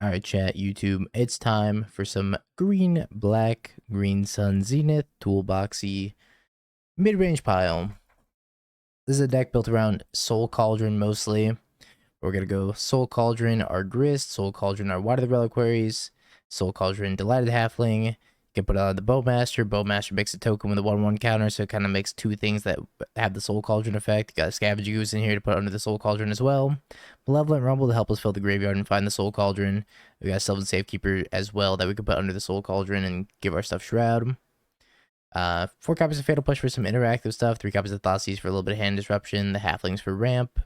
Alright, chat, YouTube, it's time for some green, black, green sun, zenith, toolboxy, mid-range pile. This is a deck built around Soul Cauldron mostly. We're gonna go Soul Cauldron, our Grist, Soul Cauldron, our Water the Reliquaries, Soul Cauldron, Delighted Halfling. You can put on the Bowmaster. Bowmaster makes a token with a 1/1 counter, so it kind of makes two things that have the Soul Cauldron effect. You got a Scavenge Goose in here to put under the Soul Cauldron as well. Malevolent Rumble to help us fill the graveyard and find the Soul Cauldron. We got Sylvan Safekeeper as well that we could put under the Soul Cauldron and give our stuff Shroud. 4 copies of Fatal Push for some interactive stuff. 3 copies of Thoughtseize for a little bit of hand disruption. The Halflings for ramp.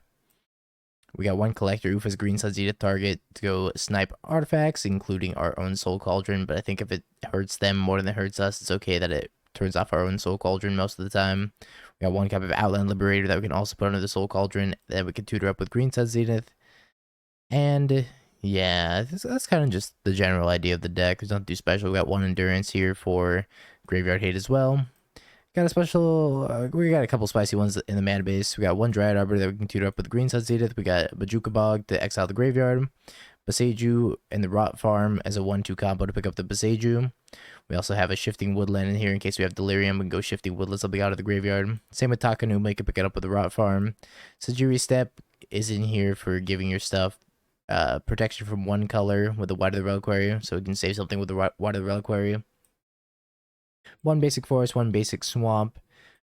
We got 1 collector, Ufa's Green Sun Zenith target to go snipe artifacts, including our own Soul Cauldron. But I think if it hurts them more than it hurts us, it's okay that it turns off our own Soul Cauldron most of the time. We got 1 copy of Outland Liberator that we can also put under the Soul Cauldron that we can tutor up with Green Sun Zenith. And yeah, that's kind of just the general idea of the deck. There's nothing too special. We got 1 Endurance here for Graveyard Hate as well. Got a special, we got a couple spicy ones in the mana base. We got 1 Dryad Arbor that we can tutor up with the Green Sun Zenith. We got Bajuka Bog to exile the graveyard. Boseiju and the Rot Farm as a 1/2 combo to pick up the Boseiju. We also have a Shifting Woodland in here in case we have Delirium. We can go Shifting Woodlands up out of the graveyard. Same with Takanuma, you can pick it up with the Rot Farm. Sajiri Step is in here for giving your stuff protection from 1 color with the White of the Reliquary, so we can save something with the White of the Reliquary. 1 basic forest, 1 basic swamp,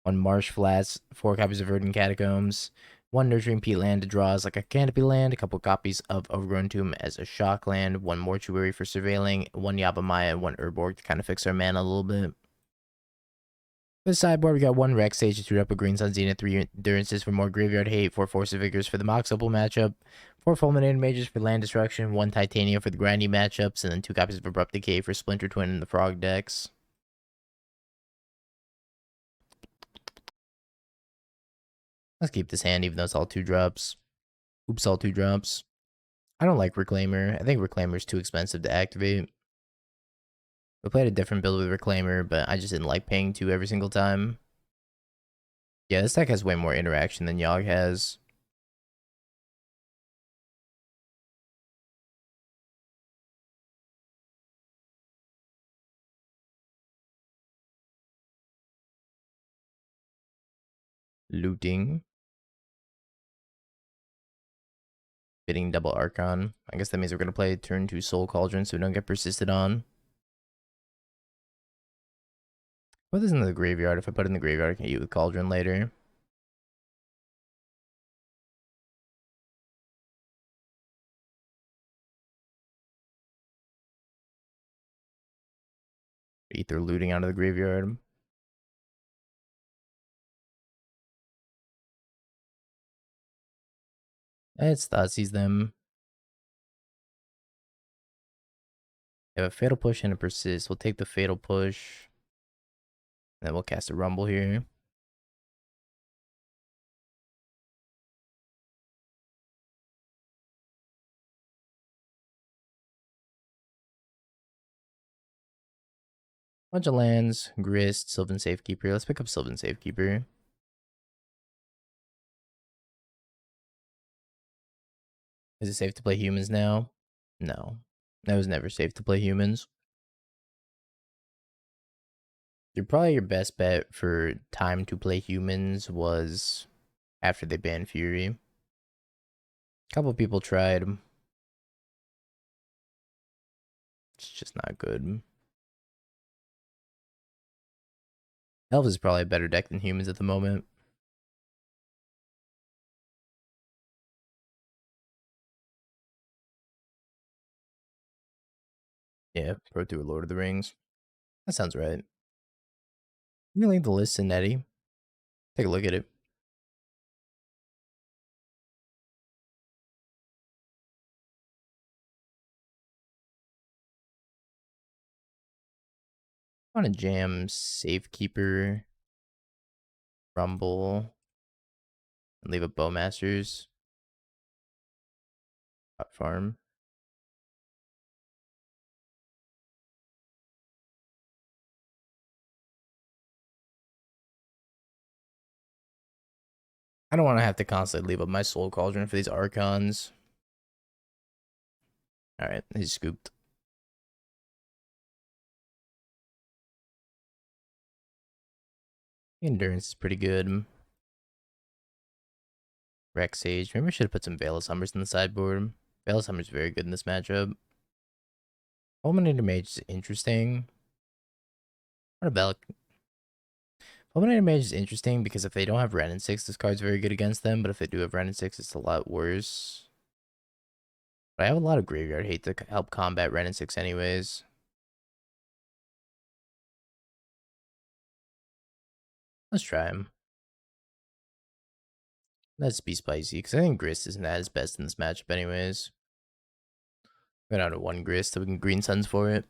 1 marsh flats, 4 copies of Verdant Catacombs, 1 nurturing peat land to draw as like a canopy land, a couple copies of Overgrown Tomb as a shock land, 1 mortuary for surveilling, 1 Yabamaya, 1 Urborg to kind of fix our mana a little bit. For the sideboard, we got 1 Rex Sage to tutor up a Green Sun Zenith, 3 Endurances for more Graveyard Hate, 4 Force of Vigors for the Mox Opal matchup, 4 Fulminated Mages for land destruction, 1 Titania for the grindy matchups, and then 2 copies of Abrupt Decay for Splinter Twin and the Frog decks. Let's keep this hand even though it's all 2 drops. Oops, all 2 drops. I don't like Reclaimer. I think Reclaimer is too expensive to activate. We played a different build with Reclaimer, but I just didn't like paying 2 every single time. Yeah, this deck has way more interaction than Yogg has. Looting. Fitting double Archon. I guess that means we're going to play turn 2 Soul Cauldron so we don't get persisted on. Put this in the graveyard. If I put it in the graveyard, I can use the Cauldron later. Ether looting out of the graveyard. It's Thoughtseize them. They have a Fatal Push and a Persist. We'll take the Fatal Push. And then we'll cast a Rumble here. Bunch of lands, Grist, Sylvan Safekeeper. Let's pick up Sylvan Safekeeper. Is it safe to play humans now? No. That was never safe to play humans. Probably your best bet for time to play humans was after they banned Fury. A couple people tried. It's just not good. Elves is probably a better deck than humans at the moment. Yeah, Pro Tour Lord of the Rings. That sounds right. You can link the list in Netty. Take a look at it. I want to jam Safekeeper, Rumble, and leave a Bowmasters. Farm. I don't want to have to constantly leave up my Soul Cauldron for these Archons. Alright, he's scooped. Endurance is pretty good. Rex Sage. Maybe I should have put some Veil of Summers in the sideboard. Veil of Summers is very good in this matchup. Fulminator Mage is interesting. What about Fulminator Mage is interesting because if they don't have Ren and 6, this card's very good against them. But if they do have Ren and 6, it's a lot worse. But I have a lot of graveyard hate to help combat Ren and 6 anyways. Let's try him. Let's be spicy, because I think Grist isn't at his best in this matchup anyways. Go down to 1 Grist so we can Green Suns for it.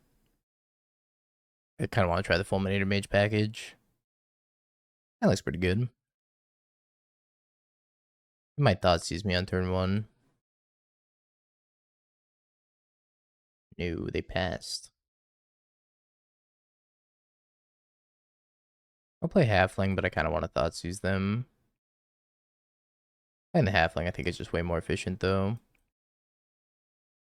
I kind of want to try the Fulminator Mage package. That looks pretty good. My thoughts sees me on turn 1. No, they passed. I'll play Halfling, but I kind of want to Thoughtseize them. And the Halfling, I think, is just way more efficient, though.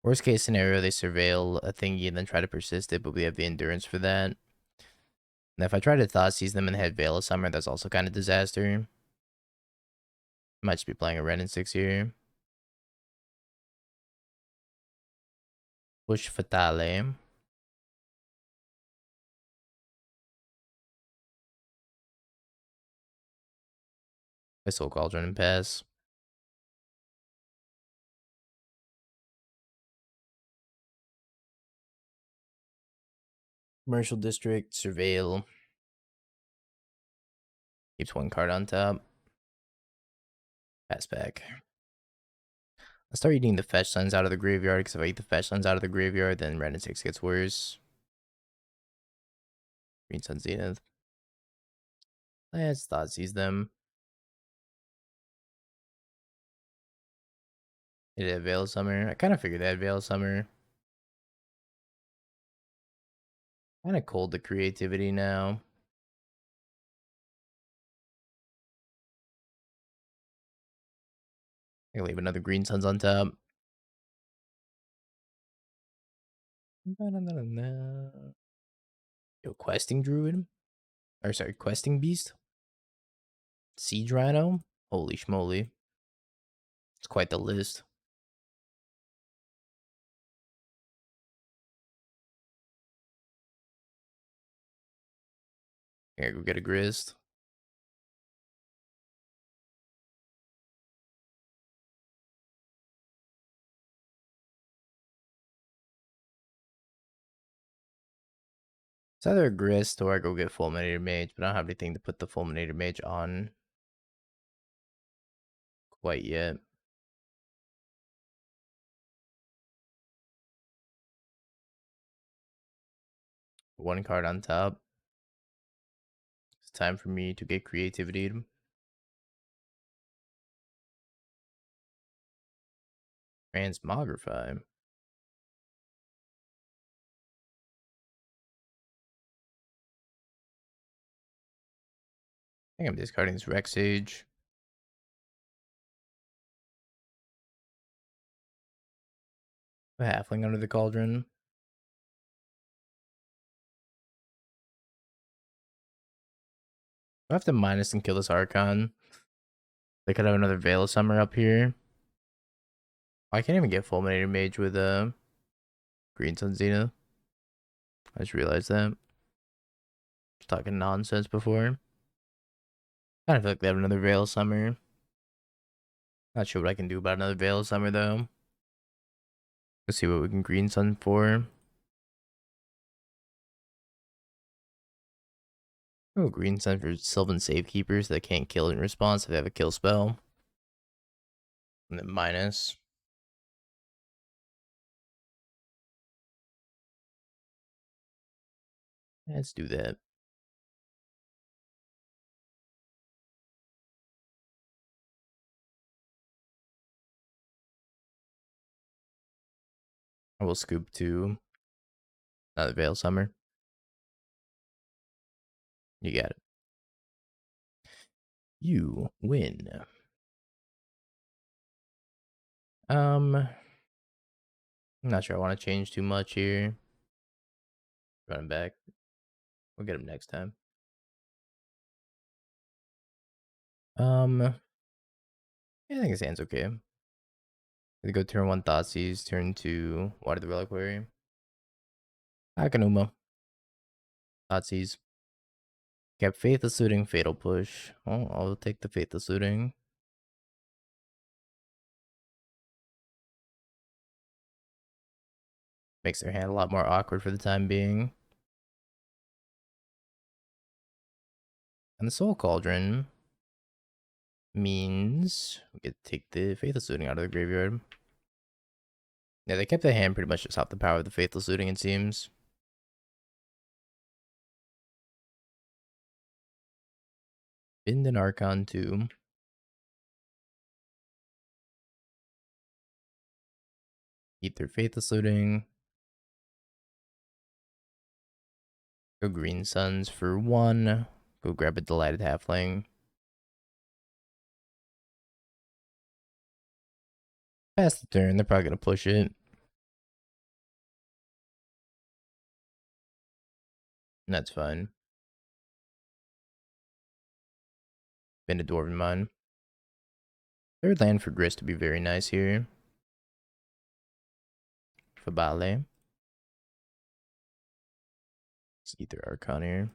Worst case scenario, they surveil a thingy and then try to persist it, but we have the endurance for that. And if I try to Thoughtseize them and they had Veil of Summer, that's also kind of disaster. Might just be playing a Ren and 6 here. Push Fatale. I Soul Cauldron and pass. Commercial District, Surveil. Keeps 1 card on top. Pass back. I'll start eating the fetch lands out of the graveyard, because if I eat the fetch lands out of the graveyard, then Ren and 6 gets worse. Green Sun Zenith. Let's Thoughtseize them. Did it have Veil of Summer? I kind of figured they had Veil of Summer. Kind of cold to creativity now. I leave another Green Suns on top. Yo, Questing Druid? Or sorry, Questing Beast? Siege Rhino? Holy schmoly. It's quite the list. Here, go get a Grist. It's either a Grist or I go get Fulminator Mage, but I don't have anything to put the Fulminator Mage on quite yet. One card on top. It's time for me to get creativity. Transmogrify. I think I'm discarding this Rex Sage. A Halfling under the Cauldron. I have to minus and kill this Archon. They could have another Veil of Summer up here. I can't even get Fulminator Mage with Green Sun Zenith. I just realized that. Was talking nonsense before. Kind of feel like they have another Veil of Summer. Not sure what I can do about another Veil of Summer though. Let's see what we can Green Sun for. Oh, Green Sun for Sylvan Safekeepers that can't kill in response if they have a kill spell. And then minus. Let's do that. I will scoop to another Veil Summer. You got it. You win. I'm not sure I want to change too much here. Run him back. We'll get him next time. Yeah, I think his hand's okay. Gonna go turn 1 Thoughtseize, turn 2 Water the Reliquary. Akanuma. Thoughtseize. Kept Faithless Looting, Fatal Push. Oh, I'll take the Faithless Looting. Makes their hand a lot more awkward for the time being. And the Soul Cauldron means we get to take the Faithless Looting out of the graveyard. Yeah, they kept the hand pretty much just off the power of the Faithless Looting, it seems. Bind an Archon 2. Eat their Faithless Looting. Go Green Suns for 1. Go grab a Delighted Halfling. Pass the turn, they're probably going to push it. And that's fine. Been a Dwarven Mine. Third land for Grist to be very nice here. Fabale. Let's eat their Archon here.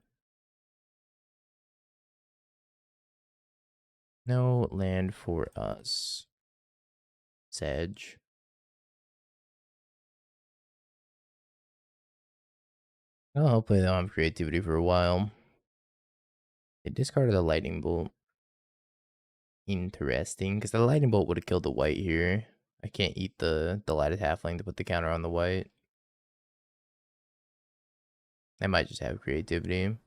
No land for us. Sedge. Oh, hopefully they'll have creativity for a while. They discarded a Lightning Bolt. Interesting, because the Lightning Bolt would have killed the white here. I can't eat the Delighted Halfling to put the counter on the white. I might just have creativity.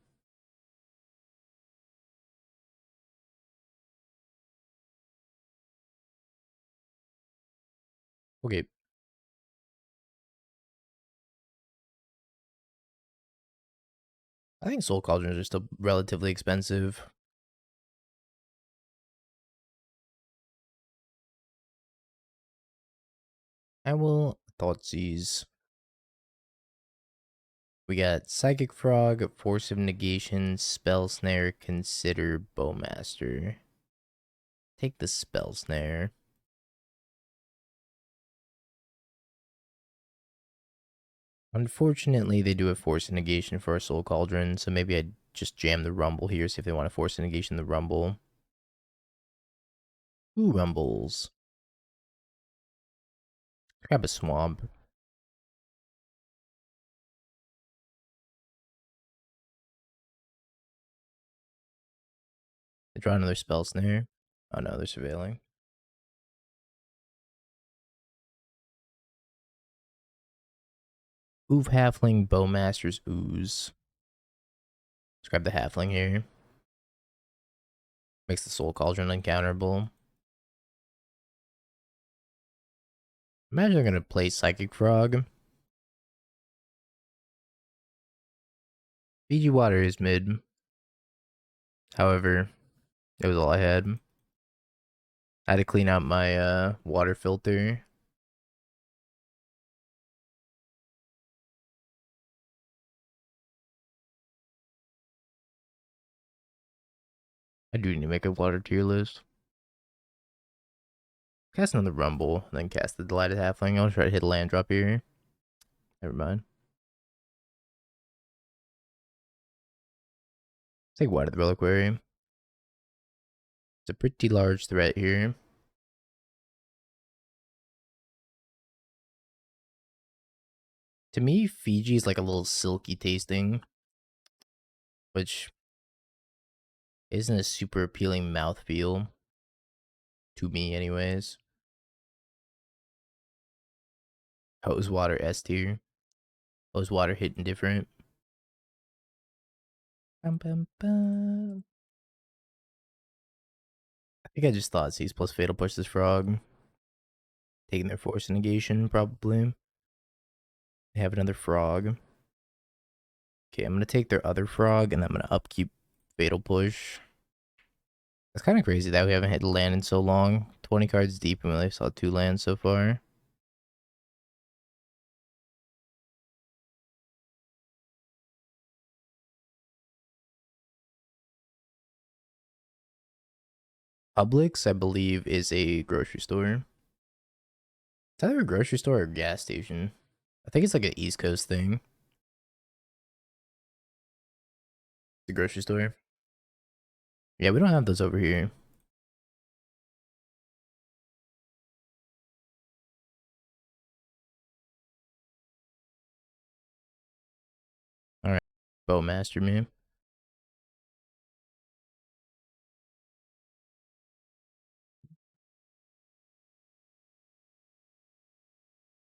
Okay. I think Soul Cauldrons are still relatively expensive. I will Thoughtseize. We got Psychic Frog, Force of Negation, Spell Snare, Consider Bowmaster. Take the Spell Snare. Unfortunately, they do a Force of Negation for our Soul Cauldron, so maybe I just jam the Rumble here, see if they want to Force of Negation the Rumble. Ooh, Rumbles. Grab a Swamp. They draw another Spell Snare. Oh no, they're surveilling. Oof, Halfling, Bowmaster's Ooze. Let's grab the Halfling here. Makes the Soul Cauldron uncounterable. Imagine they're gonna play Psychic Frog. Fiji Water is mid. However, it was all I had. I had to clean out my water filter. I do need to make a water tier list. Cast another Rumble, then cast the Delighted Halfling. I'll try to hit a land drop here. Never mind. Take Water the Reliquary. It's a pretty large threat here. To me, Fiji is like a little silky tasting, which isn't a super appealing mouthfeel. To me, anyways. Hose Water S tier. Hose Water hitting different. Bum, bum, bum. I think I just thought Seize plus Fatal Push this frog. Taking their Force Negation, probably. They have another frog. Okay, I'm going to take their other frog, and I'm going to upkeep Fatal Push. It's kind of crazy that we haven't hit a land in so long. 20 cards deep, and we only saw 2 lands so far. Publix, I believe, is a grocery store. It's either a grocery store or a gas station. I think it's like an East Coast thing. The grocery store. Yeah, we don't have those over here. All right, Bowmaster, man.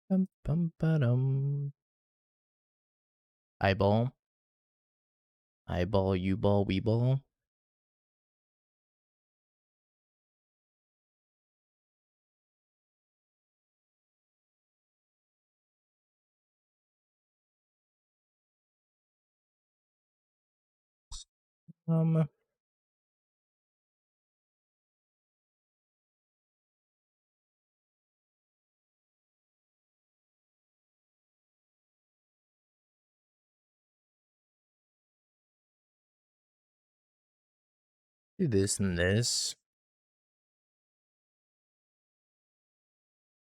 Bum, bum, ba-dum. Eyeball. Eyeball, you ball, we ball. Um, do this and this.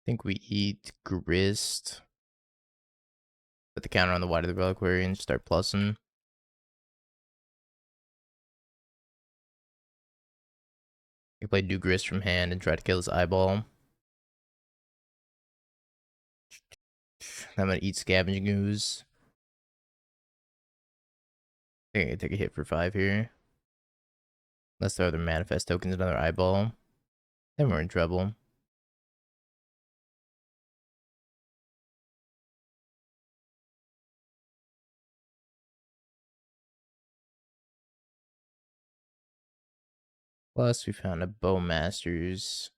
I think we eat grist. Put the counter on the White of the Reliquary and start plussing. You play do grist from hand and try to kill his eyeball. I'm gonna eat scavenging ooze. I think I can take a hit for 5 here. Unless there are other manifest tokens, another eyeball. Then we're in trouble. Plus, we found a Bowmaster's.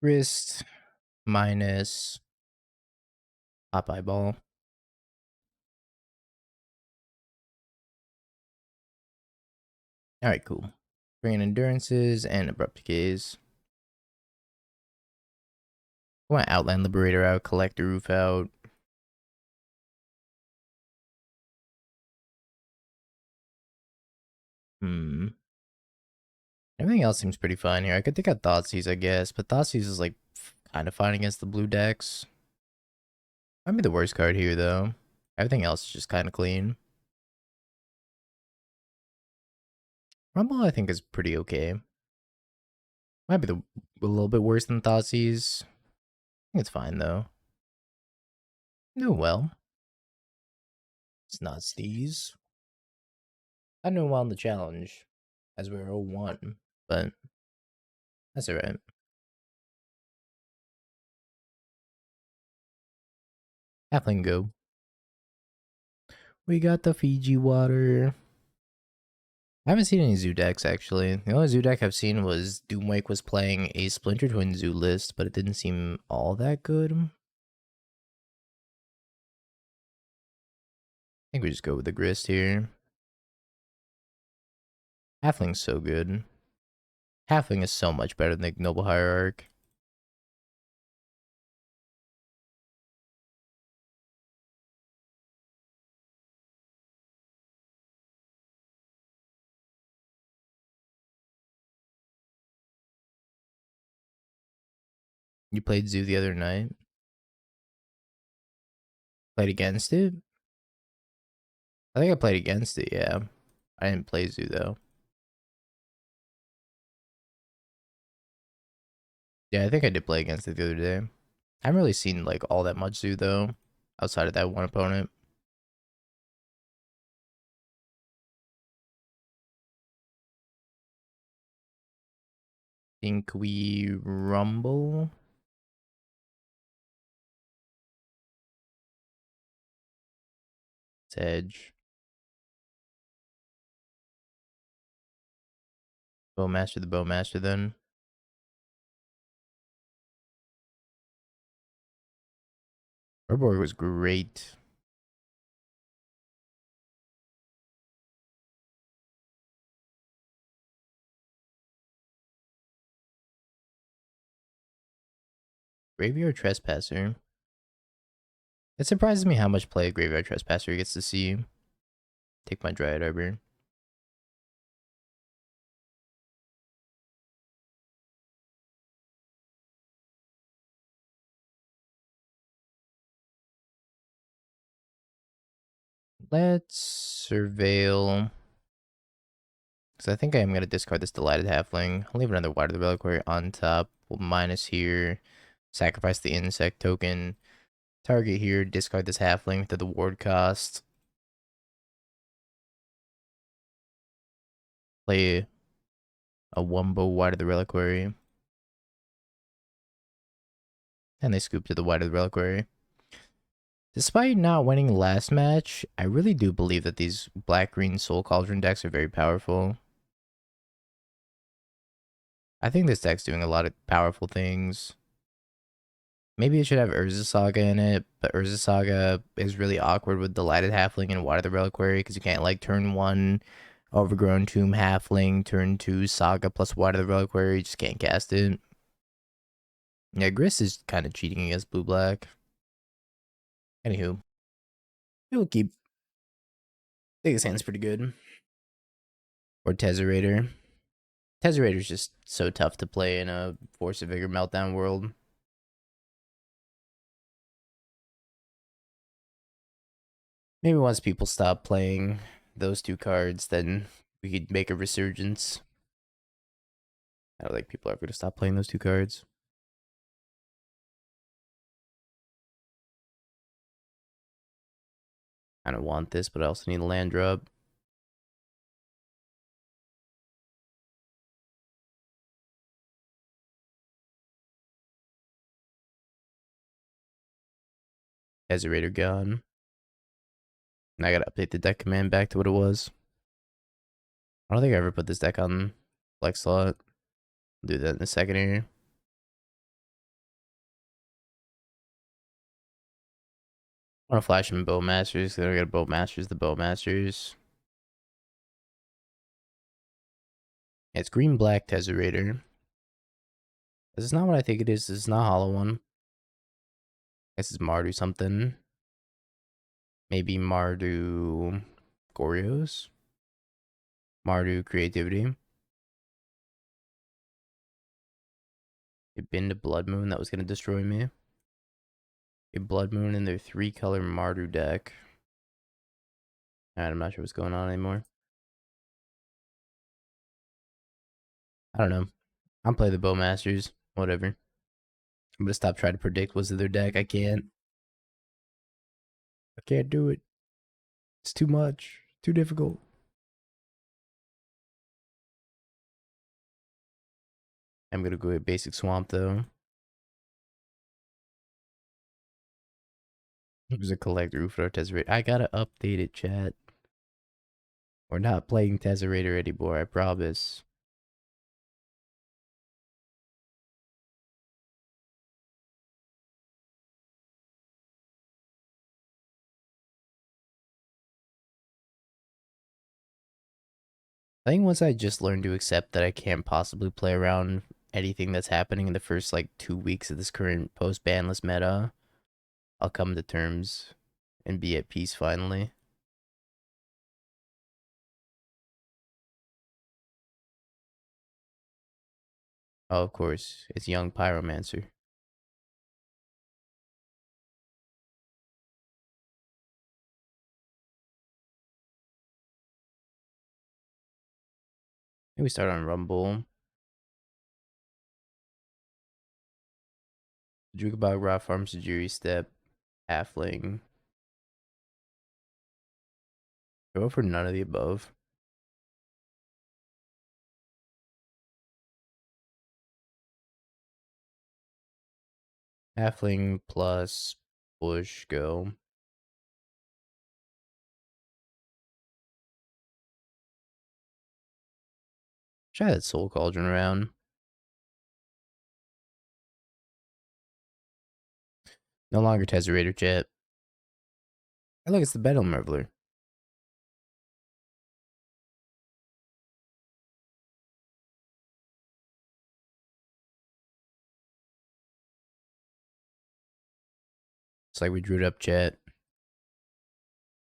Wrist minus top eyeball. Alright, cool. Bringing endurances and abrupt decays. I want Outland Liberator out, Collector Roof out. Everything else seems pretty fine here. I could take out Thoughtseize, I guess, but Thoughtseize is like kind of fine against the blue decks. Might be the worst card here though. Everything else is just kind of clean. Rumble, I think, is pretty okay. Might be a little bit worse than Thoughtseize. I think it's fine though. No, well, it's not Steez. I know well in the challenge, as we were 0-1, but that's alright. Halfling go. We got the Fiji water. I haven't seen any zoo decks actually. The only zoo deck I've seen was Doomwake was playing a Splinter Twin zoo list, but it didn't seem all that good. I think we just go with the Grist here. Halfling's so good. Halfling is so much better than the Noble Hierarch. You played zoo the other night. Played against it? I think I played against it, yeah. I didn't play zoo though. Yeah, I think I did play against it the other day. I haven't really seen like all that much zoo though, outside of that one opponent. Think we rumble? It's edge. Bowmaster the Bowmaster then. Urborg was great. Graveyard Trespasser. It surprises me how much play a Graveyard Trespasser gets to see. Take my Dryad Arbor. Let's surveil. Because I think I am going to discard this Delighted Halfling. I'll leave another Wide of the Reliquary on top. We'll minus here. Sacrifice the insect token. Target here. Discard this Halfling to the ward cost. Play a Wumbo Wide of the Reliquary. And they scoop to the Wide of the Reliquary. Despite not winning last match, I really do believe that these black-green Soul Cauldron decks are very powerful. I think this deck's doing a lot of powerful things. Maybe it should have Urza Saga in it, but Urza Saga is really awkward with Delighted Halfling and Water the Reliquary because you can't like turn 1 Overgrown Tomb Halfling, turn 2 Saga plus Water the Reliquary, you just can't cast it. Yeah, Gris is kind of cheating against blue-black. Anywho, we'll keep. I think his hand's pretty good. Or Tezzerator. Tezzerator's just so tough to play in a Force of Vigor Meltdown world. Maybe once people stop playing those two cards, then we could make a resurgence. I don't think people are going to stop playing those two cards. I don't want this, but I also need a land drop. Tezzerator gone. And I gotta update the deck command back to what it was. I don't think I ever put this deck on flex slot. I'll do that in a second here. I want to flash him Bowmasters. Then I got Bowmasters, the Bowmasters. Yeah, it's green black Tezzerator. This is not what I think it is. This is not Hollow One. This is Mardu something. Maybe Mardu Gorios? Mardu Creativity. It been to Blood Moon that was going to destroy me. A Blood Moon in their 3-color Mardu deck. Alright, I'm not sure what's going on anymore. I don't know. I'm playing the Bowmasters. Whatever. I'm gonna stop trying to predict what's in their deck. I can't. I can't do it. It's too much. Too difficult. I'm gonna go with basic swamp though. There's a collect roof or Tezzerator. I gotta update it, chat. We're not playing Tezzerator anymore, I promise. I think once I just learn to accept that I can't possibly play around anything that's happening in the first like 2 weeks of this current post-banless meta, I'll come to terms and be at peace finally. Oh, of course, it's young Pyromancer. Maybe we start on Rumble. Jukabog, Raw Farm, Sajiri Step, Halfling. Go for none of the above. Halfling plus Bush, go. Try that Soul Cauldron around. No longer Tezzerator Jet. Hey, look, it's the Bedlam Reveler. Looks like we drew it up, chat.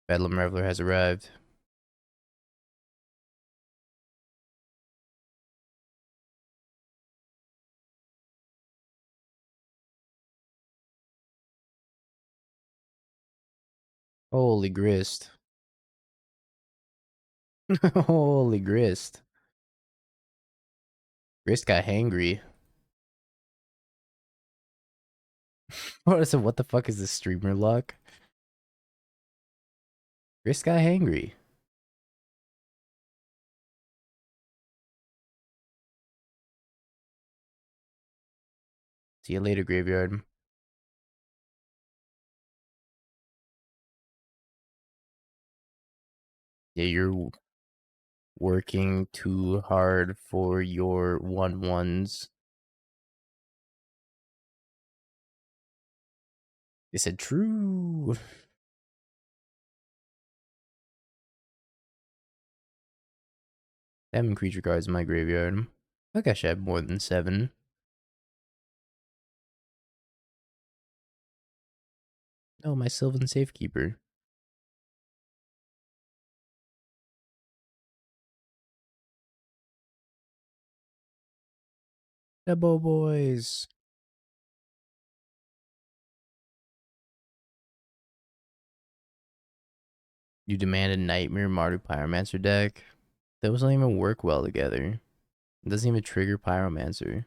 Bedlam Reveler has arrived. Holy grist. Holy grist. Grist got hangry. What the fuck is this streamer luck? Grist got hangry. See you later, graveyard. Yeah, you're working too hard for your 1/1s. They said true. Seven creature cards in my graveyard. I think I should have more than 7. Oh, my Sylvan Safekeeper. Debo boys. You demanded Nightmare Marduk Pyromancer deck. Those don't even work well together. It doesn't even trigger Pyromancer.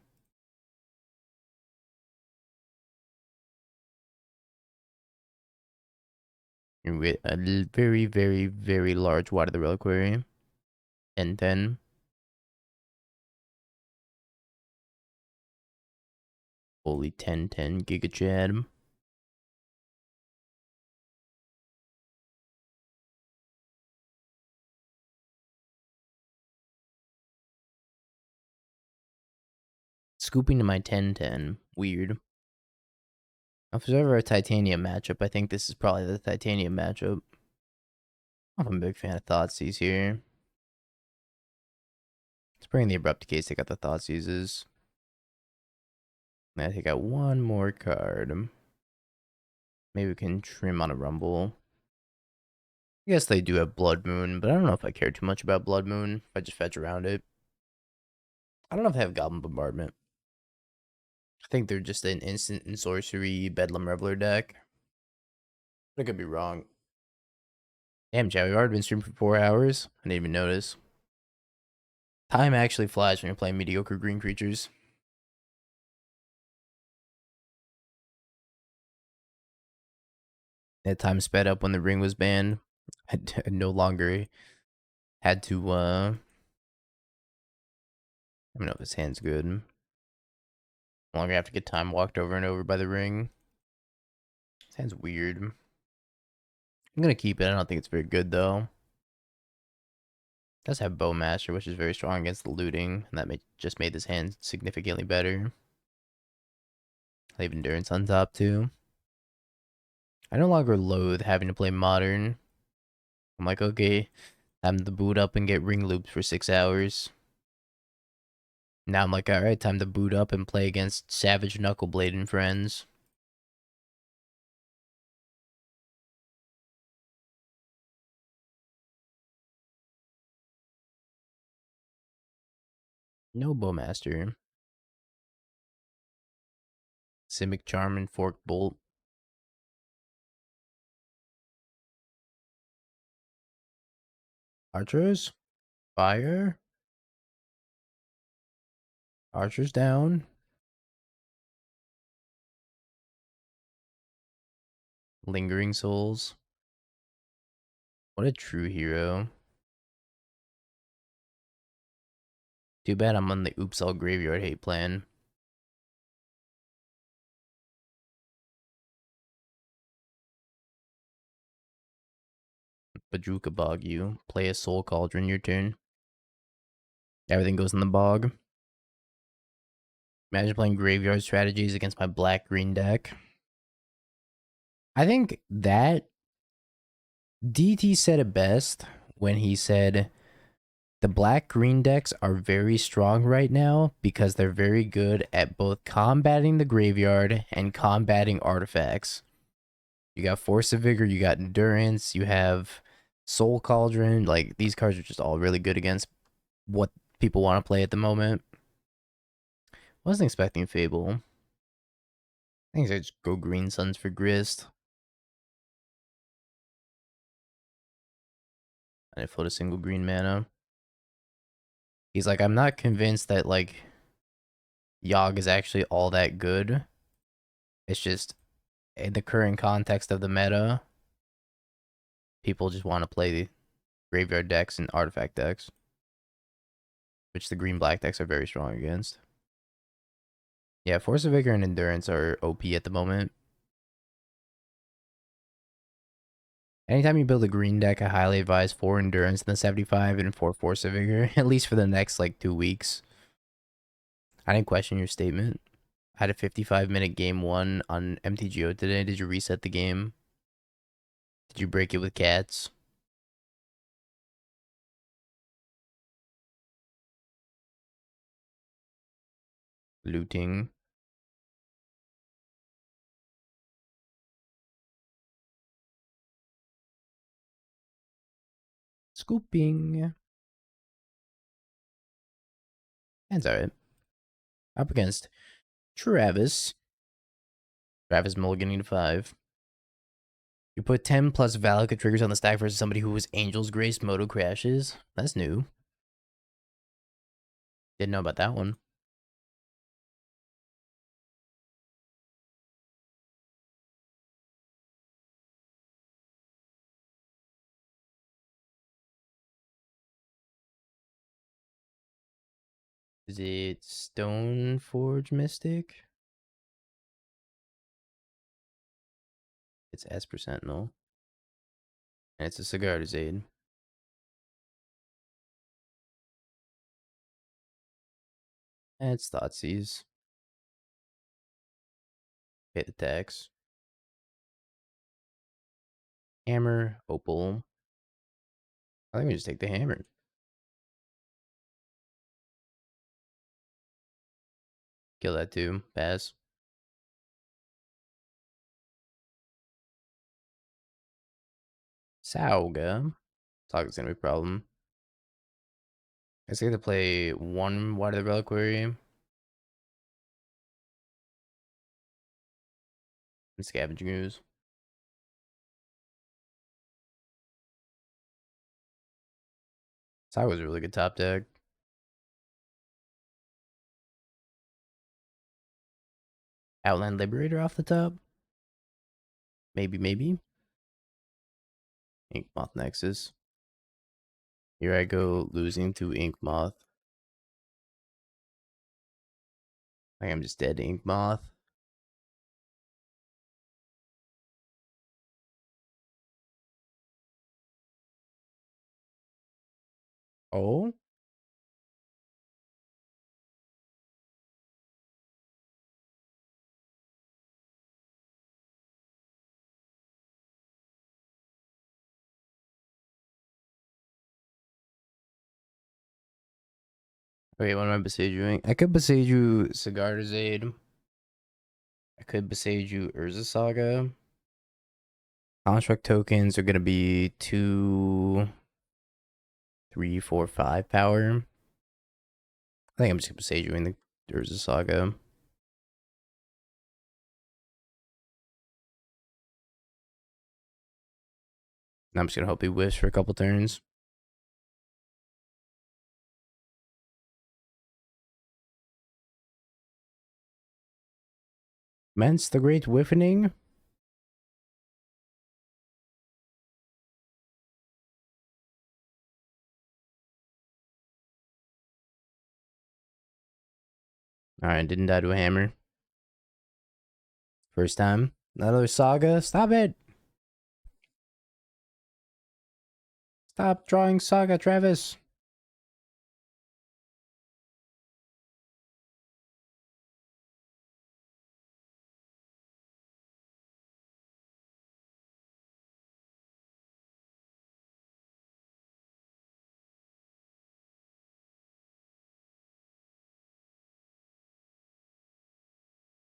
You're with a very, very, very large Water the Reliquary. 10/10. Holy 10/10 Giga Chad. Scooping to my 10/10. Weird. If there's ever a Titanium matchup, I think this is probably the Titanium matchup. I'm a big fan of Thoughtseize here. Let's bring the Abrupt Case, take out the Thoughtseizes. I take out one more card. Maybe we can trim on a Rumble. I guess they do have Blood Moon, but I don't know if I care too much about Blood Moon. If I just fetch around it. I don't know if they have Goblin Bombardment. I think they're just an instant and sorcery Bedlam Reveler deck. I could be wrong. Damn, Joe, we've already been streaming for 4 hours. I didn't even notice. Time actually flies when you're playing mediocre green creatures. That time sped up when the ring was banned. I no longer had to, I don't know if his hand's good. No longer have to get time walked over and over by the ring. His hand's weird. I'm gonna keep it. I don't think it's very good, though. It does have Bowmaster, which is very strong against the looting, and that just made this hand significantly better. I have Endurance on top, too. I no longer loathe having to play Modern. I'm like, okay, time to boot up and get ring loops for 6 hours. Now I'm like, alright, time to boot up and play against Savage Knuckleblade and friends. No Bowmaster. Simic Charm and Fork Bolt. Archers? Fire? Archers down. Lingering Souls. What a true hero. Too bad I'm on the Oops All Graveyard hate plan. Bajuka Bog you. Play a Soul Cauldron your turn. Everything goes in the bog. Imagine playing graveyard strategies against my black-green deck. I think that DT said it best when he said the black-green decks are very strong right now because they're very good at both combating the graveyard and combating artifacts. You got Force of Vigor, you got Endurance, you have Soul Cauldron. Like, these cards are just all really good against what people want to play at the moment. Wasn't expecting Fable. I think I just go Green Suns for Grist. I didn't float a single green mana. He's like, I'm not convinced that, like, Yogg is actually all that good. It's just, in the current context of the meta, people just want to play graveyard decks and artifact decks, which the green-black decks are very strong against. Yeah, Force of Vigor and Endurance are OP at the moment. Anytime you build a green deck, I highly advise 4 Endurance in the 75 and 4 Force of Vigor, at least for the next, like, 2 weeks. I didn't question your statement. I had a 55-minute game 1 on MTGO today. Did you reset the game? Did you break it with cats? Looting. Scooping. That's alright. Up against Travis. Travis mulliganing to 5. You put 10 plus Valakut triggers on the stack versus somebody who was Angel's Grace Moto crashes. That's new. Didn't know about that one. Is it Stoneforge Mystic? It's Esper Sentinel. And it's a Cigar Aid. And it's Thoughtseize. Hit attacks. Hammer, Opal. I think we just take the hammer. Kill that too. Pass. Sauga. Sauga's gonna be a problem. I guess I get to play 1 Water the Reliquary. And Scavenging Ooze. Sauga's a really good top deck. Outland Liberator off the top. Maybe. Ink Moth Nexus. Here I go losing to Ink Moth. I think I'm just dead to Ink Moth. Oh? Wait, what am I besieging? I could besiege you Cigar Aid. I could besiege you Urza Saga. Construct tokens are gonna be 2, 3, 4, 5 power. I think I'm just gonna besiege you in the Urza Saga. And I'm just gonna hope he whiffs for a couple turns. Mence the Great Whiffening. Alright, didn't die to a hammer. First time. Another Saga. Stop it! Stop drawing Saga, Travis.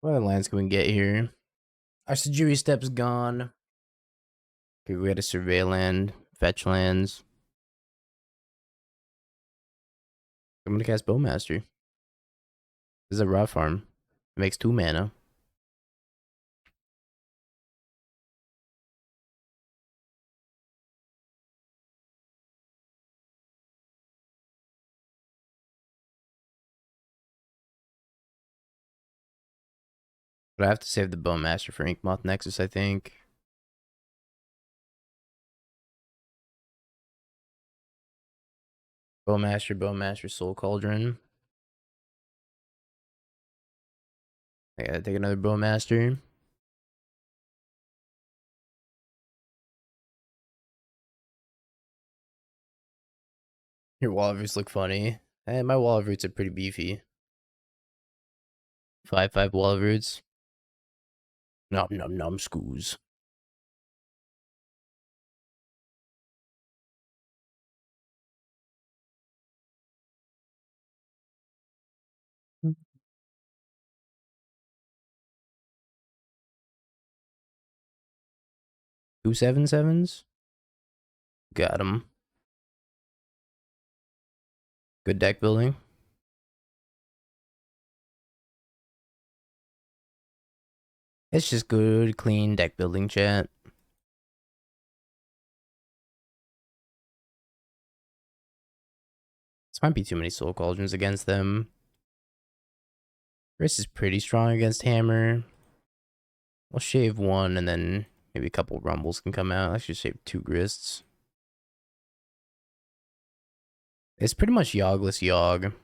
What lands can we get here? Our Sajiri Step's gone. Okay, we got a survey land, fetch lands. I'm gonna cast Bowmaster. This is a raw farm. It makes 2 mana. But I have to save the Bowmaster for Inkmoth Nexus, I think. Bowmaster, Soul Cauldron. I gotta take another Bowmaster. Your wall roots look funny. My wall roots are pretty beefy. 5/5 wall roots. Nom nom nom scoos. Two 7/7s. Got him. Good deck building. It's just good, clean deck building, chat. This might be too many Soul Cauldrons against them. Chris is pretty strong against Hammer. We'll shave one and then maybe a couple Rumbles can come out. I should shave 2 Grists. It's pretty much Yogless Yogg.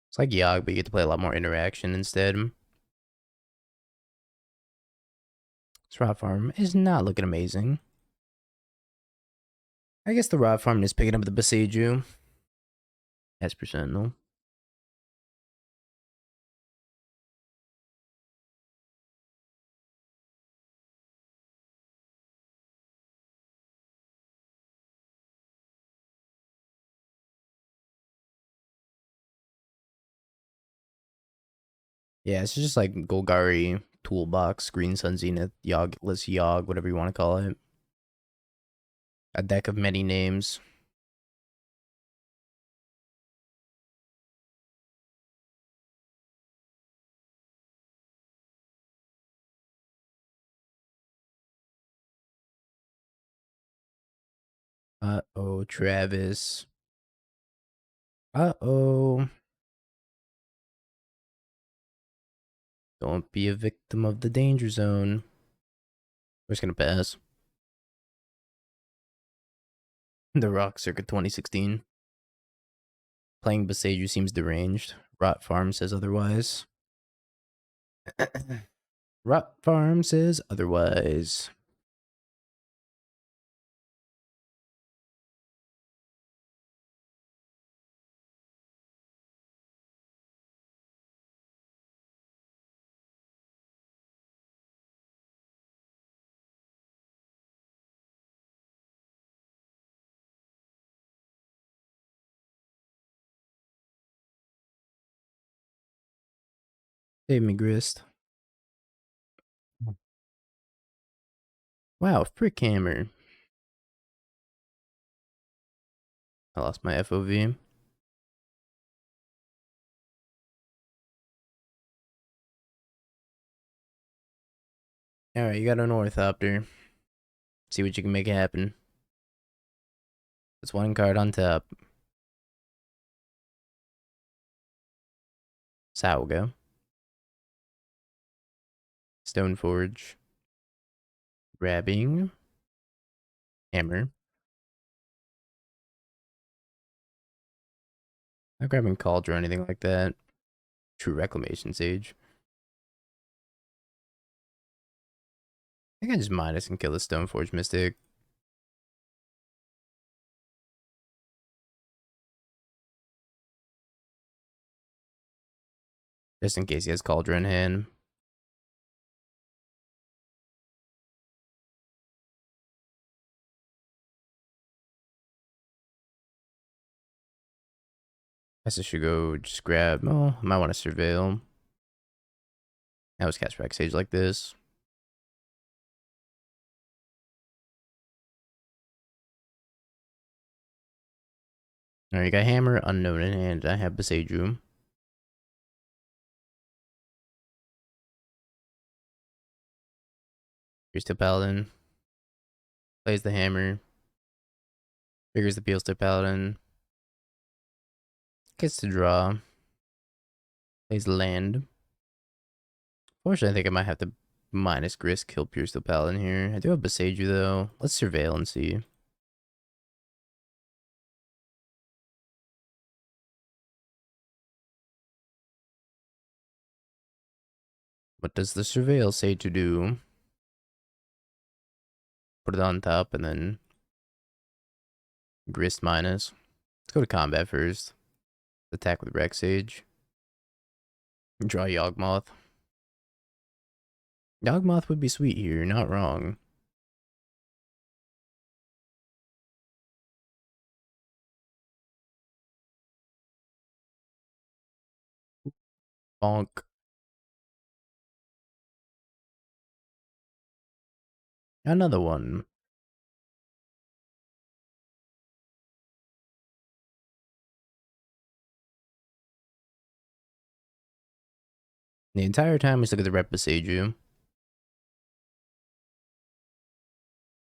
It's like Yogg, but you get to play a lot more interaction instead. This Rot Farm is not looking amazing. I guess the Rot Farm is picking up the Boseiju. S% though. Yeah, it's just like Golgari, Toolbox, Green Sun Zenith, Yogless Yogg, whatever you want to call it. A deck of many names. Uh-oh, Travis. Uh-oh. Don't be a victim of the danger zone. We're just gonna pass. The Rock circa 2016. Playing Boseiju seems deranged. Rot Farm says otherwise. Rot Farm says otherwise. Save me, Grist. Wow, Frick Hammer. I lost my FOV. Alright, you got an Orthopter. See what you can make happen. That's 1 card on top. Sauga. Stoneforge. Grabbing. Hammer. Not grabbing Cauldron or anything like that. True Reclamation Sage. I can just minus and kill the Stoneforge Mystic. Just in case he has Cauldron in hand. I should go just grab. Oh, I might want to surveil. I always cast Rec Sage like this. Alright, you got Hammer, Unknown in hand. I have Besaju. Here's to Paladin. Plays the Hammer. Figures the Peels to Paladin. Gets to draw. Plays land. Fortunately, I think I might have to minus Grist, kill Pierce the Paladin here. I do have Besaju though. Let's Surveil and see. What does the Surveil say to do? Put it on top and then Grist minus. Let's go to combat first. Attack with Rec Sage. Draw Yawgmoth. Yawgmoth would be sweet here, you're not wrong. Bonk. Another one. The entire time we look at the Rep Besaju.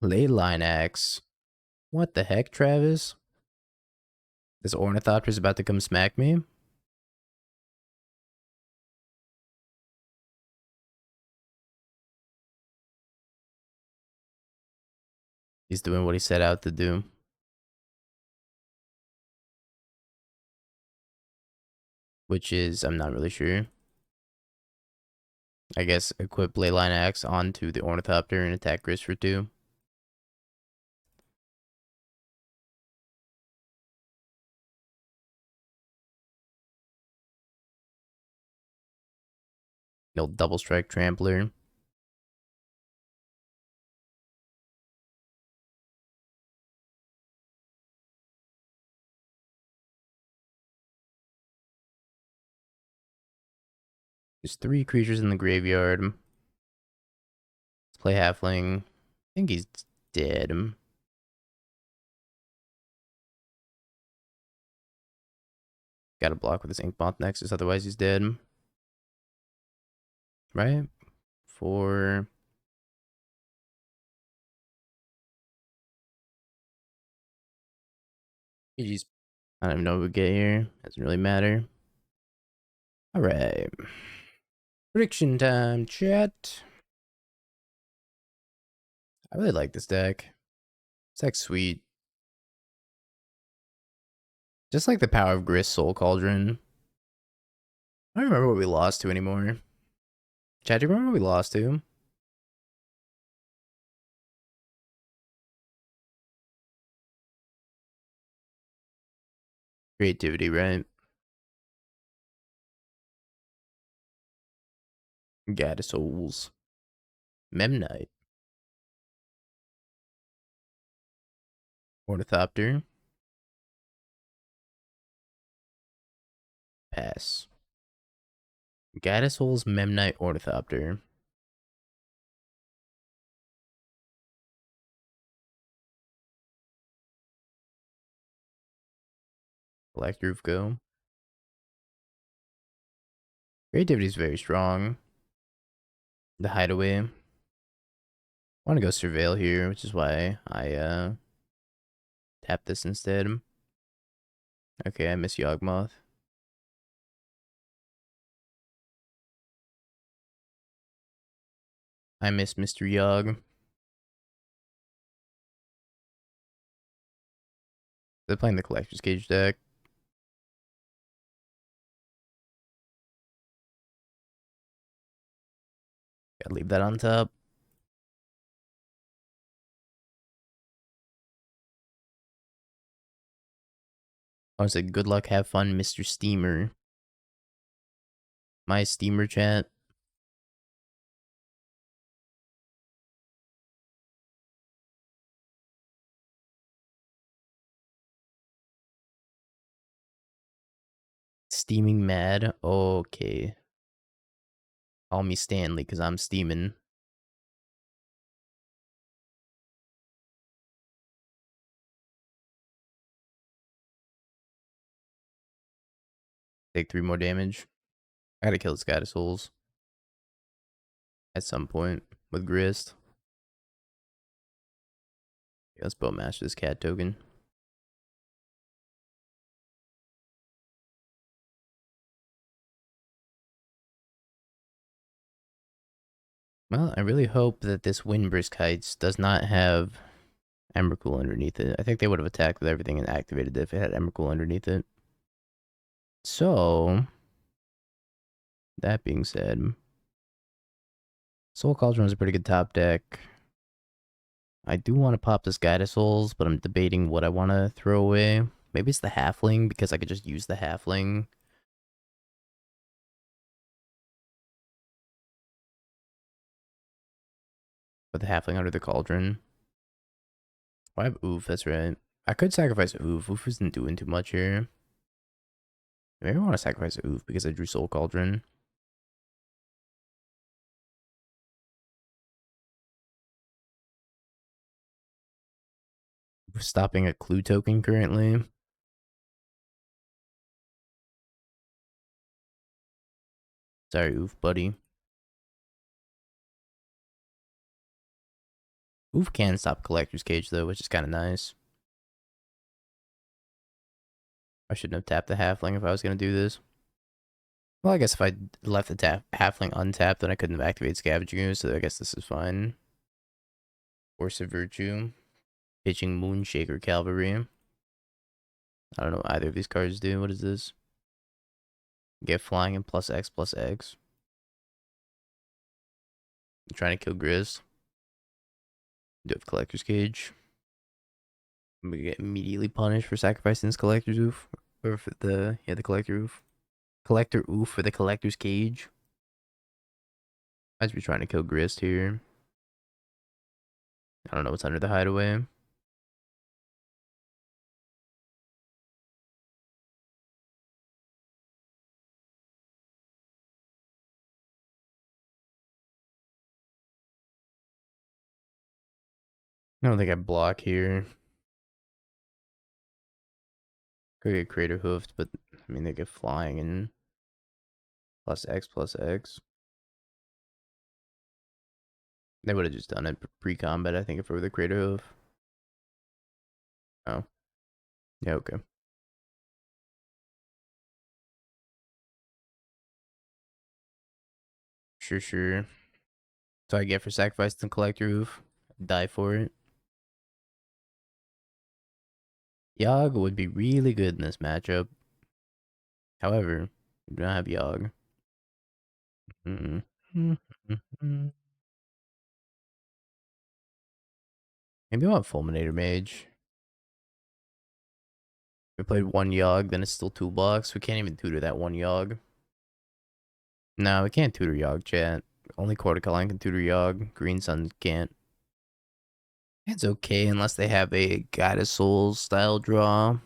Leyline Axe. What the heck, Travis? This Ornithopter's about to come smack me? He's doing what he set out to do. Which is, I'm not really sure. I guess equip Leyline Axe onto the Ornithopter and attack Grist for 2. He'll double strike Trampler. There's 3 creatures in the graveyard. Let's play Halfling. I think he's dead. Gotta block with his Inkmoth Nexus, otherwise he's dead. Right? 4. GG's. I don't even know what we get here. Doesn't really matter. Alright. Prediction time, chat. I really like this deck. This deck's sweet. Just like the power of Grist Soul Cauldron. I don't remember what we lost to anymore. Chat, do you remember what we lost to? Creativity, right? Gaddis Souls. Memnite. Ornithopter. Pass. Gaddis Souls, Memnite, Ornithopter. Black Roof go. Creativity is very strong. The Hideaway. I want to go Surveil here, which is why I tap this instead. Okay, I miss Yawgmoth. I miss Mr. Yawg. They're playing the Collector's Cage deck. Gotta leave that on top. I was like, good luck, have fun, Mr. Steamer. My Steamer chat. Steaming mad. Okay. Call me Stanley, because I'm steaming. Take 3 more damage. I gotta kill this guy to souls. At some point. With Grist. Yeah, let's bowmash this cat token. Well, I really hope that this Windbrisk Heights does not have Emrakul underneath it. I think they would have attacked with everything and activated it if it had Emrakul underneath it. So, that being said, Soul Cauldron is a pretty good top deck. I do want to pop this Guide of Souls, but I'm debating what I want to throw away. Maybe it's the Halfling, because I could just use the Halfling. Put the Halfling under the Cauldron. Oh, I have Oof, that's right. I could sacrifice Oof. Oof isn't doing too much here. Maybe I want to sacrifice Oof because I drew Soul Cauldron. We're stopping a Clue token currently. Sorry, Oof, buddy. Oof can stop Collector's Cage, though, which is kind of nice. I shouldn't have tapped the Halfling if I was going to do this. Well, I guess if I left the Halfling untapped, then I couldn't have activated Scavenging Ooze, so I guess this is fine. Force of Virtue. Pitching Moonshaker Cavalry. I don't know what either of these cards do. What is this? Get flying and +X +X. I'm trying to kill Grizz. Do have Collector's Cage. I'm gonna get immediately punished for sacrificing this Collector's Oof. Or for the Collector Oof. Collector Oof for the Collector's Cage. I should be trying to kill Grist here. I don't know what's under the hideaway. I don't think I block here. Could get Crater Hoofed, but I mean they get flying and +X +X. They would have just done it pre-combat, I think, if it were the Crater Hoof. Oh. Yeah, okay. Sure. So I get for sacrificing the Collector Hoof. Die for it. Yogg would be really good in this matchup. However, we don't have Yogg. Maybe I want Fulminator Mage. We played 1 Yogg, then it's still Toolbox. We can't even tutor that 1 Yogg. No, we can't tutor Yogg, chat. Only Corticaline can tutor Yogg. Green Sun can't. It's okay unless they have a Guide of Souls style draw.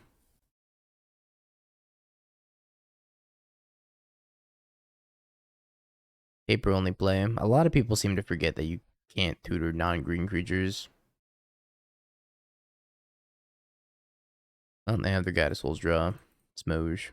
Paper only play. A lot of people seem to forget that you can't tutor non-green creatures. Oh, they have the Guide of Souls draw. Smoge.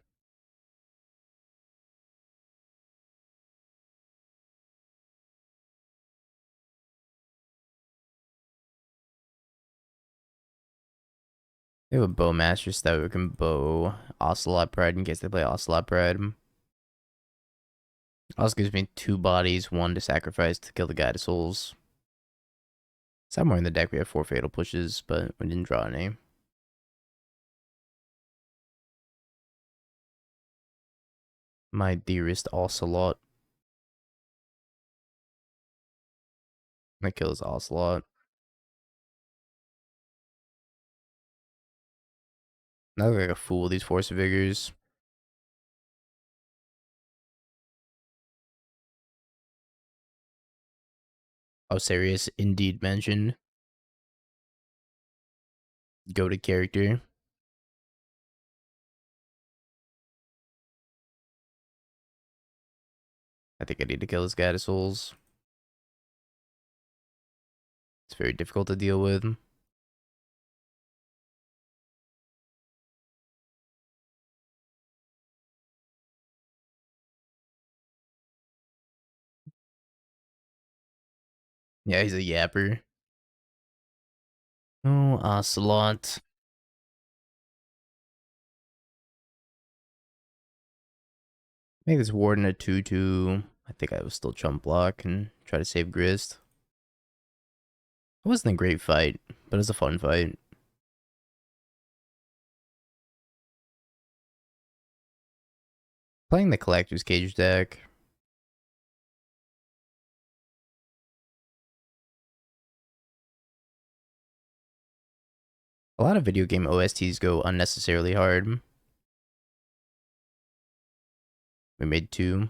They have a Bowmaster so that we can bow Ocelot Pride in case they play Ocelot Pride. Also gives me 2 bodies, 1 to sacrifice to kill the Guide of Souls. Somewhere in the deck we have 4 Fatal Pushes, but we didn't draw any. My dearest Ocelot. I kill his Ocelot. I look like a fool with these Force of Vigors. Oh, serious. Indeed mentioned. Go to character. I think I need to kill this guy to souls. It's very difficult to deal with. Yeah, he's a yapper. Oh, Ocelot. Make this Warden a 2/2. I think I will still chump block and try to save Grist. It wasn't a great fight, but it was a fun fight. Playing the Collector's Cage deck. A lot of video game OSTs go unnecessarily hard. We made 2.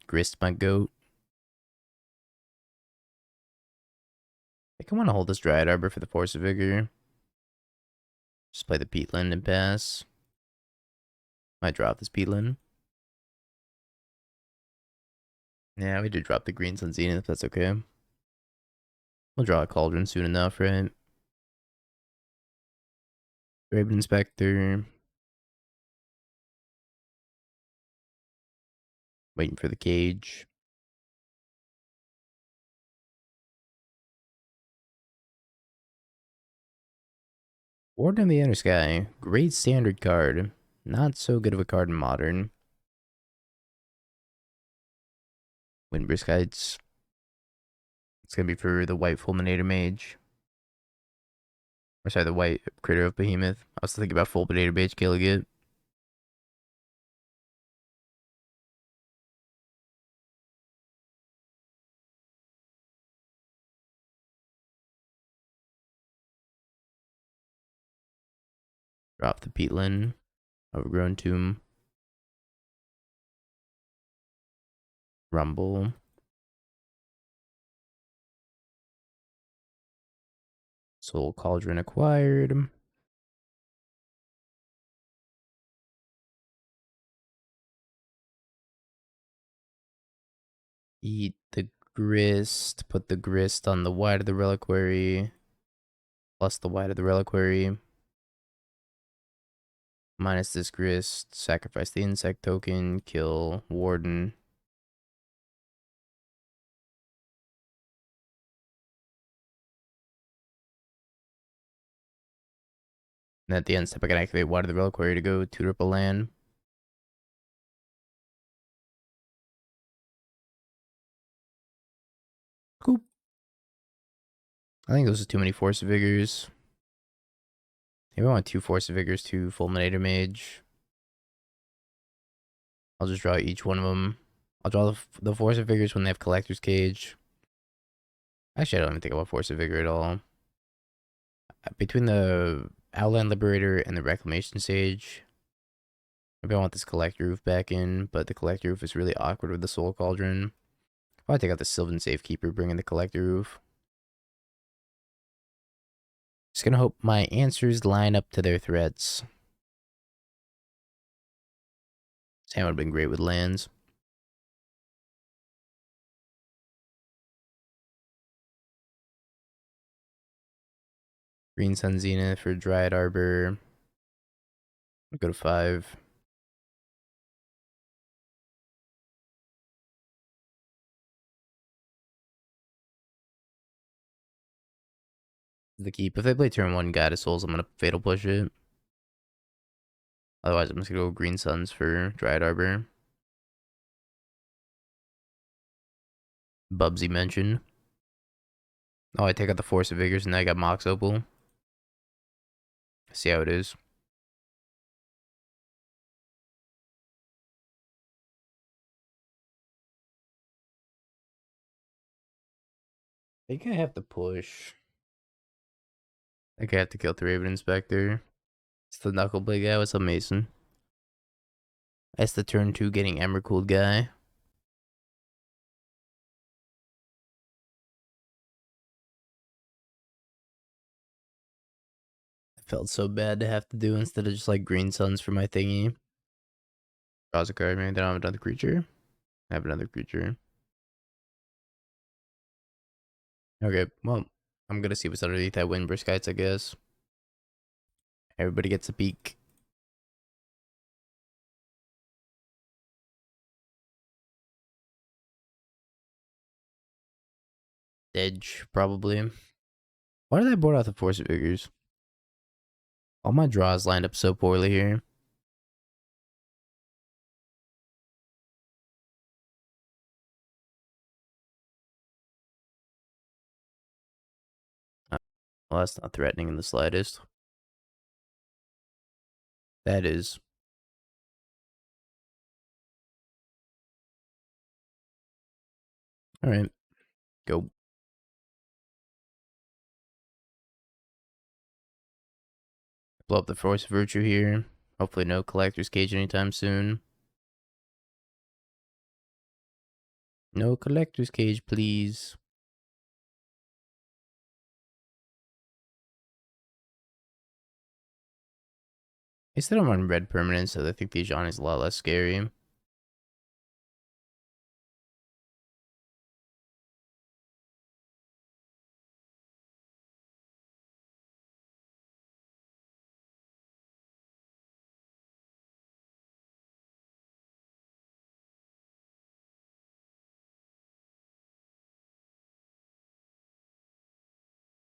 Grist my goat. I think I want to hold this Dryad Arbor for the Force of Vigor. Just play the Peatland and pass. Might drop this Peatland. Yeah, we did drop the Green Sun Zenith, if that's okay. We'll draw a Cauldron soon enough, right? Raven Inspector. Waiting for the cage. Warden of the Inner Sky. Great standard card. Not so good of a card in Modern. Windbrisk Heights. It's gonna be for the white Fulminator Mage. Or sorry, the white Critter of Behemoth. I was thinking about Fulminator Mage killing it. Drop the Peatland. Overgrown Tomb. Rumble. Soul Cauldron acquired. Eat the grist. Put the grist on the white of the reliquary. Plus the white of the reliquary. Minus this grist. Sacrifice the insect token. Kill Warden. And at the end step, I can activate White of the Reliquary to go tutor up a land. Cool. I think those are too many Force of Vigors. Maybe I want 2 Force of Vigors, 2 Fulminator Mage. I'll just draw each one of them. I'll draw the Force of Vigors when they have Collector's Cage. Actually, I don't even think about Force of Vigor at all. Between the Outland Liberator and the Reclamation Sage, maybe I want this Collector Roof back in, but the Collector Roof is really awkward with the Soul Cauldron. I'll take out the Sylvan Safekeeper, bring in the Collector Roof. Just gonna hope my answers line up to their threats. Sam would have been great with lands. Green Sun Zenith for Dryad Arbor. I'll go to 5. The keep. If they play turn 1 Guide of Souls, I'm gonna Fatal Push it. Otherwise, I'm just gonna go Green Suns for Dryad Arbor. Bubsy mentioned. Oh, I take out the Force of Vigors and now I got Mox Opal. See how it is. I think I have to push. I think I have to kill the Raven Inspector. It's the Knuckleblade guy. What's up, Mason? That's the turn 2 getting Emrakul guy. I felt so bad to have to do instead of just like Green Suns for my thingy. Draws a card, maybe they don't have another creature. I have another creature. Okay, well, I'm gonna see what's underneath that Windbrisk Heights, I guess. Everybody gets a peek. Edge, probably. Why did I board out the Force of Figures? All my draws lined up so poorly here. Well, that's not threatening in the slightest. That is. Alright, go. Blow up the Force of Virtue here. Hopefully no Collector's Cage anytime soon. No Collector's Cage, please. I still don't run red permanent, so I think the Ajani is a lot less scary.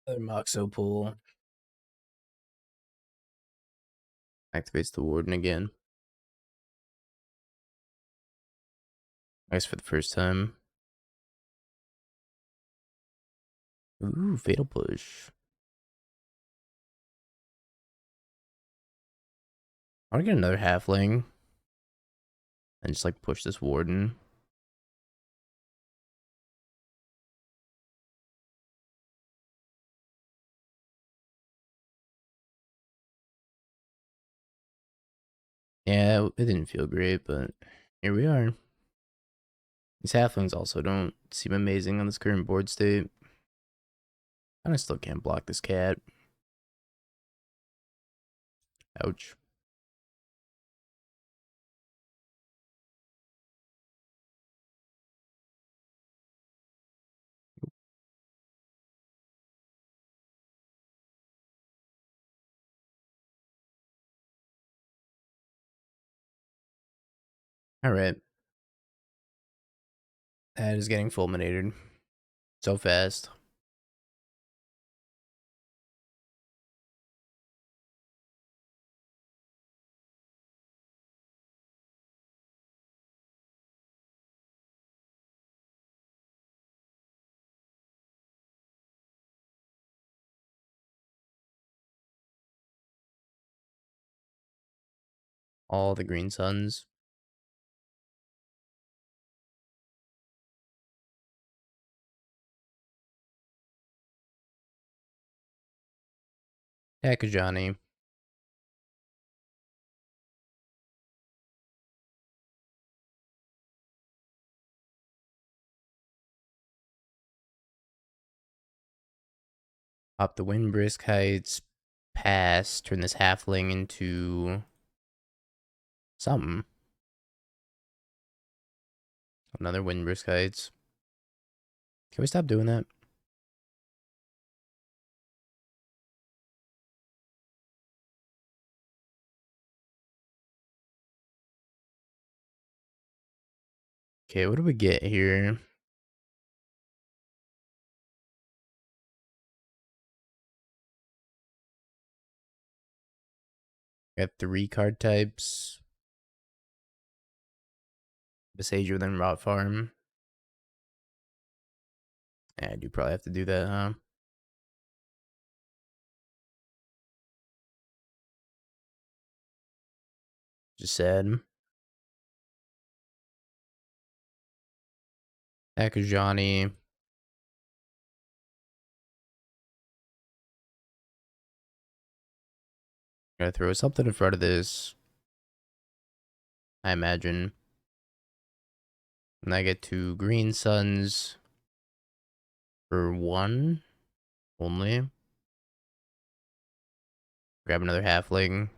Another Moxo pull. Activates the Warden again. Nice for the first time. Ooh, Fatal Push. I want to get another Halfling. And just like push this Warden. Yeah, it didn't feel great, but here we are. These Halflings also don't seem amazing on this current board state. And I still can't block this cat. Ouch. Alright. That is getting fulminated. So fast. All the green suns. Takajani. Pop the Windbrisk Heights. Pass. Turn this Halfling into something. Another Windbrisk Heights. Can we stop doing that? Okay, what do we get here? We have 3 card types. Besager, then Rot Farm. Yeah, I do probably have to do that, huh? Just sad. Takajani. Gotta throw something in front of this. I imagine. And I get 2 green suns for 1 only. Grab another Halfling.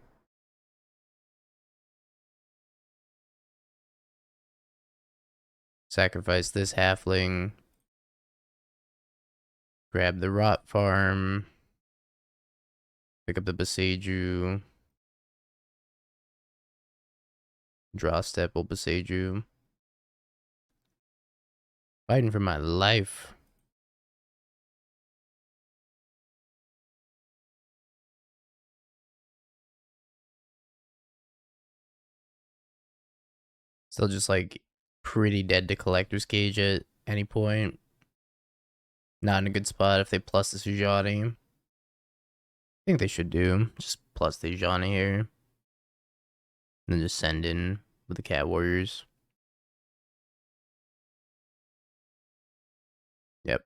Sacrifice this halfling. Grab the rot farm. Pick up the Boseiju. Draw step, will Boseiju. Fighting for my life. Still just like pretty dead to Collector's Cage at any point. Not in a good spot if they plus the Sujani. I think they should do. Just plus the Sujani here. And then just send in with the Cat Warriors. Yep.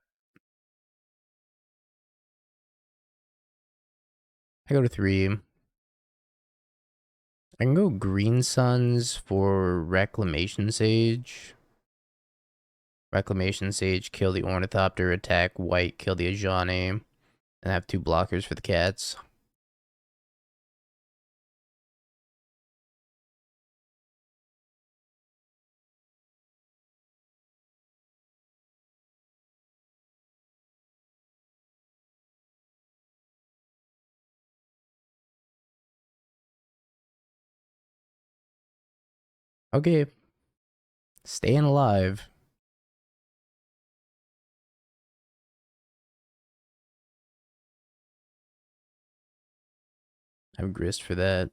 I go to 3. I can go Green Suns for Reclamation Sage. Reclamation Sage, kill the Ornithopter, attack white, kill the Ajani, and have 2 blockers for the cats. Okay. Staying alive. I have Grist for that.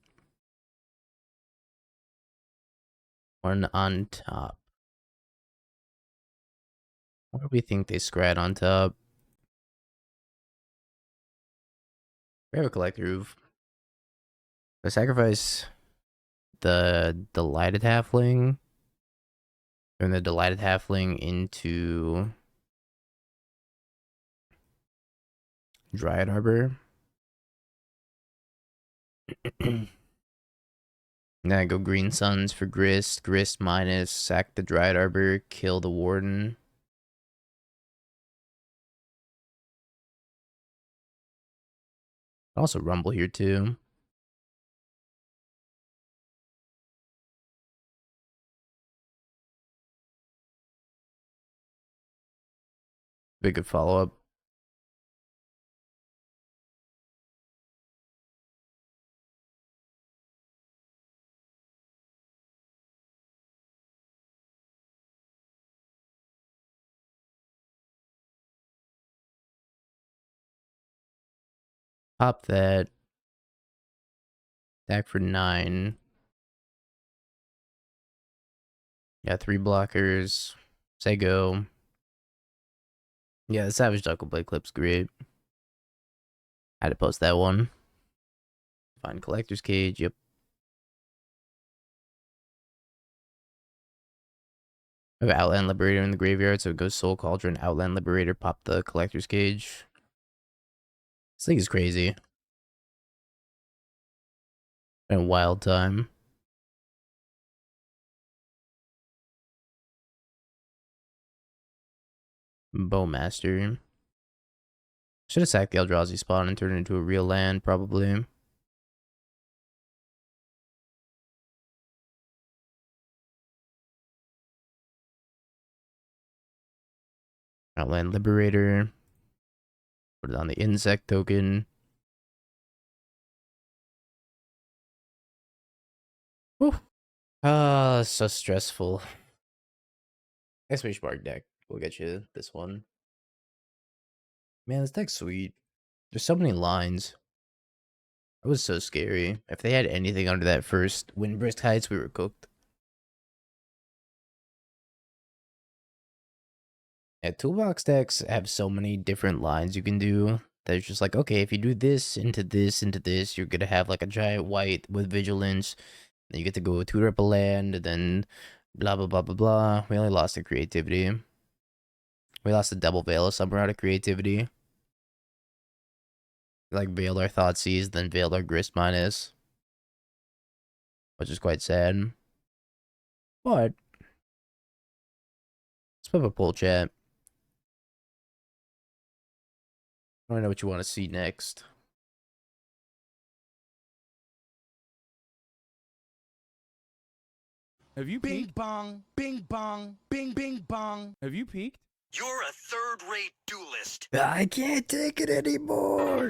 1 on top. What do we think they scrat on top? We have a Collector Roof. I sacrifice the Delighted Halfling. Turn the Delighted Halfling into Dryad Arbor. Then I go Green Suns for Grist. Grist minus, sack the Dryad Arbor, kill the Warden. Also Rumble here too. Big good follow-up. Pop that. Attack for 9. Yeah, 3 blockers. Say go. Yeah, the Savage Duckle Blade clip's great. Had to post that one. Find Collector's Cage, yep. I have Outland Liberator in the graveyard, so it goes Soul Cauldron, Outland Liberator, pop the Collector's Cage. This thing is crazy. Been a wild time. Bowmaster. Should have sacked the Eldrazi spawn and turned it into a real land, probably. Outland Liberator. Put it on the insect token. Whew. So stressful. Exclamation mark deck. We'll get you this one. Man, this deck's sweet. There's so many lines. It was so scary. If they had anything under that first Windbrisk Heights, we were cooked. Yeah, Toolbox decks have so many different lines you can do. That it's just like, okay, if you do this, into this, into this, you're gonna have like a giant white with Vigilance. Then you get to go tutor up a land, and then blah, blah, blah, blah, blah. We only lost the creativity. We lost the double veil somewhere out of creativity. Like, veiled our Thoughtseize, then veiled our Grist minus. Which is quite sad. But let's put up a poll chat. I want to know what you want to see next. Have you Bing peeked? bong, bing bong, bing bing bong. Have you peeked? You're a third-rate duelist. I can't take it anymore.